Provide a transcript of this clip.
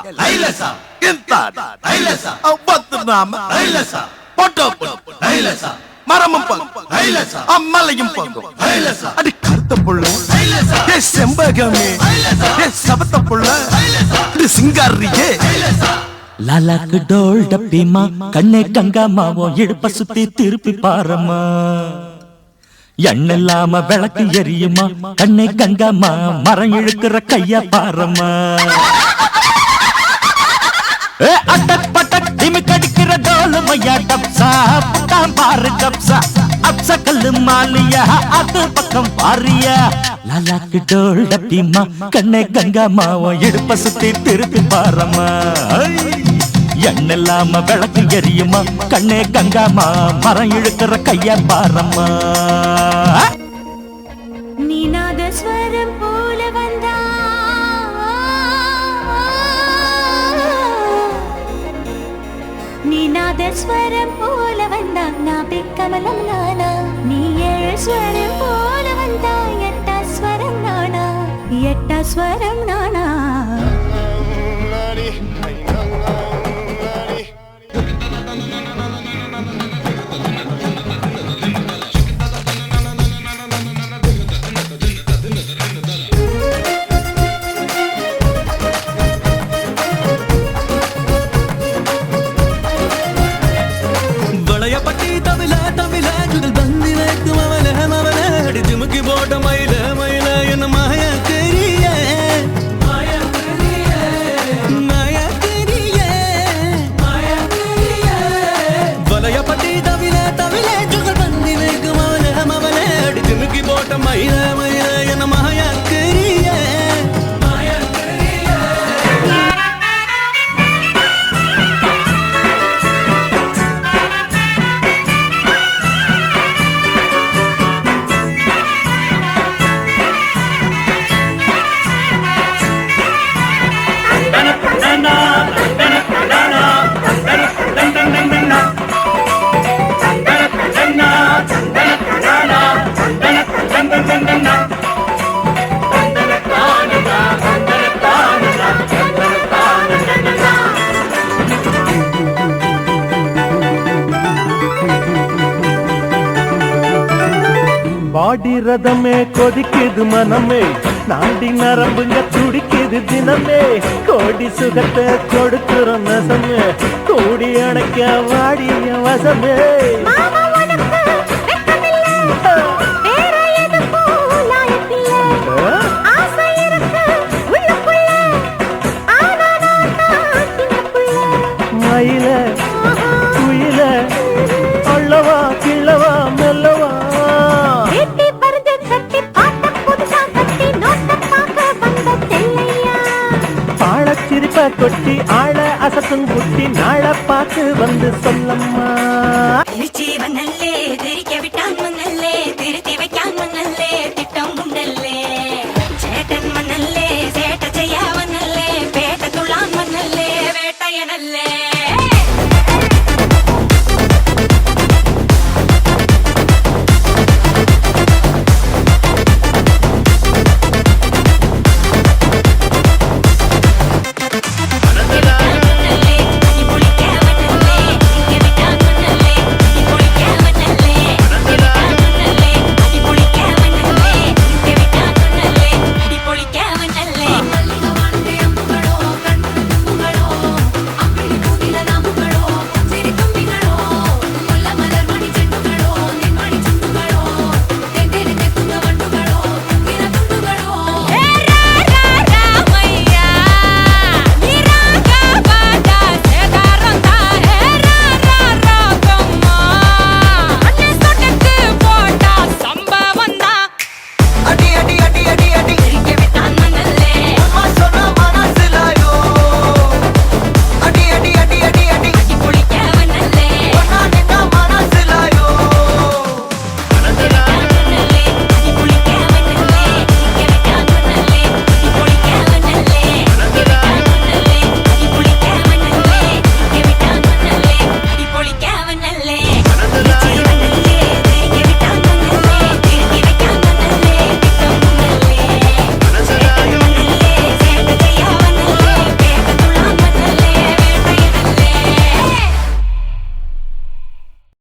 Ella, Ailasa, Intan, Ailasa, Awatanam, Ailasa, Potapun, Ailasa, Maramapang, Ailasa, Amalayumpang, Ailasa, Adi Kartapula, Ailasa, Yes, Sembagame, Ailasa, Yes, Sabatapula, Ailasa, The Singari, Ailasa. லாலாக்கு டோல் டப்பிமா கண்ணே கங்காமாவோ இடுப்ப சுத்தி திருப்பி பாரம்மா எண்ணெல்லாம விளக்கு எரியுமா கண்ணே கங்காமா மரம் இழுக்கிற கையா பாரம்மா அட்டக் பட்டக் திமிக் அடிக்கிற டோலுமையா டப்சா புட்டாம் பாரு கப்சா அப்சா கல்லு மாலியா அது பக்கம் பாரியா லாலாக்கு டோல் டப்பிமா கண்ணே கங்காமாவோ இடுப்ப சுத்தி திருப்பி பாரம்மா எண்ணெல்லாம விளக்கு எரியுமா கண்ணே கங்காமா மரம் இழுக்கிற கையா பாரம்மா நீநாத ஸ்வரம் போல வந்தா நீநாத ஸ்வரம் போல வந்தா நாபி கமலம் நானா நீ ஏழு ஸ்வரம் போல வந்தா எட்டா ஸ்வரம் நானா எட்டா ஸ்வரம் நானா பாடி ரதமே கொதிக்குது மனமே நாடி நரம்புங்க துடிக்குது தினமே கோடி சுகத்தை கொடுக்குற நசமே கூடி அணைக்க வாடிய வசமே மயில குயில அள்ளவா கிள்ளவா மெல்லவா கொட்டி ஆழ அசத்தும் குட்டி நாள பார்த்து வந்து சொல்லம்மா.